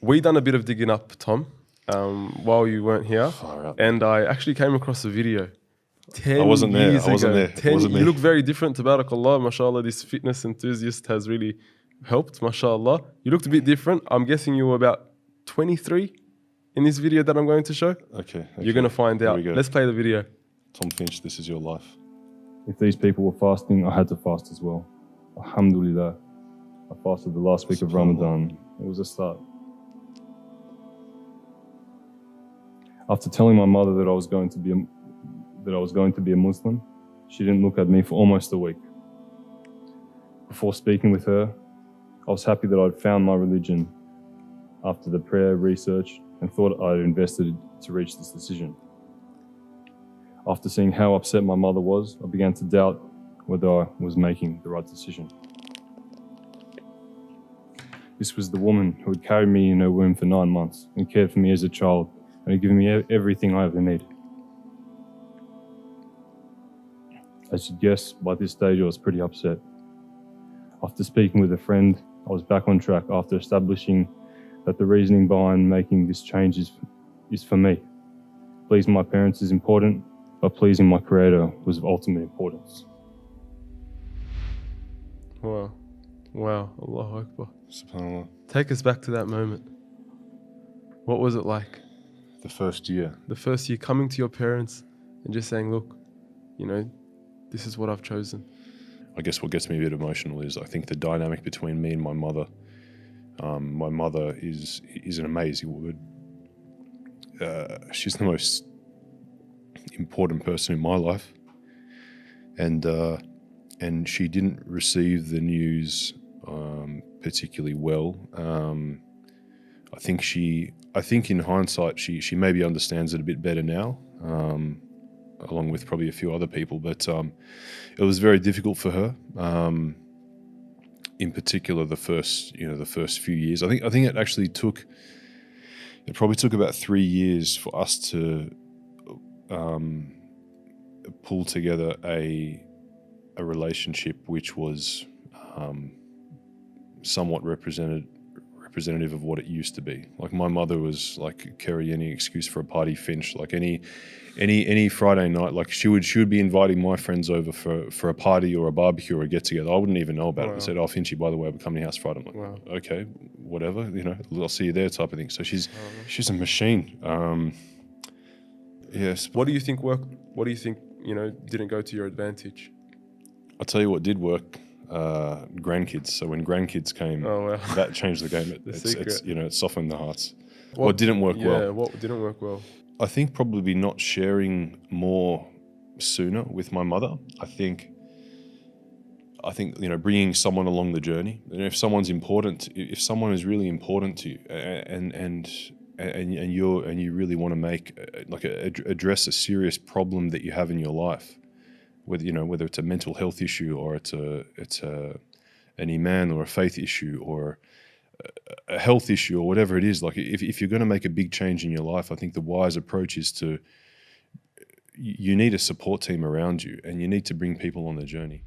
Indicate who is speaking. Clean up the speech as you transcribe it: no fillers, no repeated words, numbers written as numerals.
Speaker 1: We done a bit of digging up, Tom, while you weren't here, and I actually came across a video 10
Speaker 2: I wasn't
Speaker 1: years
Speaker 2: there. I wasn't
Speaker 1: ago.
Speaker 2: there.
Speaker 1: 10,
Speaker 2: Wasn't
Speaker 1: you
Speaker 2: me.
Speaker 1: look very different, tabarakallah, mashallah. This fitness enthusiast has really helped, mashallah. You looked a bit different. I'm guessing you were about 23 in this video that I'm going to show.
Speaker 2: Okay.
Speaker 1: You're going to find
Speaker 2: Here
Speaker 1: out.
Speaker 2: we go.
Speaker 1: Let's play the video.
Speaker 2: Tom Finch, this is your life.
Speaker 3: If these people were fasting, I had to fast as well. Alhamdulillah. I fasted the last week of Ramadan. It was a start. After telling my mother that I was going to be a Muslim, she didn't look at me for almost a week. Before speaking with her, I was happy that I'd found my religion after the prayer, research, and thought I'd invested to reach this decision. After seeing how upset my mother was, I began to doubt whether I was making the right decision. This was the woman who had carried me in her womb for 9 months and cared for me as a child and had given me everything I ever needed. As you'd guess, by this stage I was pretty upset. After speaking with a friend, I was back on track after establishing that the reasoning behind making this change is for me. Pleasing my parents is important, but pleasing my Creator was of ultimate importance.
Speaker 1: Wow. Wow. Allahu Akbar.
Speaker 2: SubhanAllah.
Speaker 1: Take us back to that moment. What was it like?
Speaker 2: The first year.
Speaker 1: The first year coming to your parents and just saying, look, you know, this is what I've chosen.
Speaker 2: I guess what gets me a bit emotional is I think the dynamic between me and my mother. My mother is an amazing woman. She's the most important person in my life, and she didn't receive the news particularly well. I think in hindsight she maybe understands it a bit better now, along with probably a few other people. But it was very difficult for her. In particular, the first few years. I think it probably took about 3 years for us to pull together a relationship which was somewhat representative of what it used to be. Like, my mother was like, carry any excuse for a party, Finch. Like any Friday night, like she would be inviting my friends over for a party or a barbecue or a get together. I wouldn't even know about it. I said, "Oh, Finchy, by the way, we're coming to your house Friday." I'm like, "Okay, whatever, I'll see you there," type of thing. So she's a machine. Yes.
Speaker 1: What do you think worked? What do you think, didn't go to your advantage?
Speaker 2: I'll tell you what did work. Grandkids. So when grandkids came, that changed the game. It softened the hearts. What didn't work well?
Speaker 1: Yeah, what didn't work well?
Speaker 2: I think probably not sharing more sooner with my mother. I think bringing someone along the journey. And if someone is really important to you, and you really want to make address a serious problem that you have in your life, whether it's a mental health issue or it's an iman or a faith issue or a health issue or whatever it is. Like, if you're going to make a big change in your life, I think the wise approach is you need a support team around you, and you need to bring people on the journey.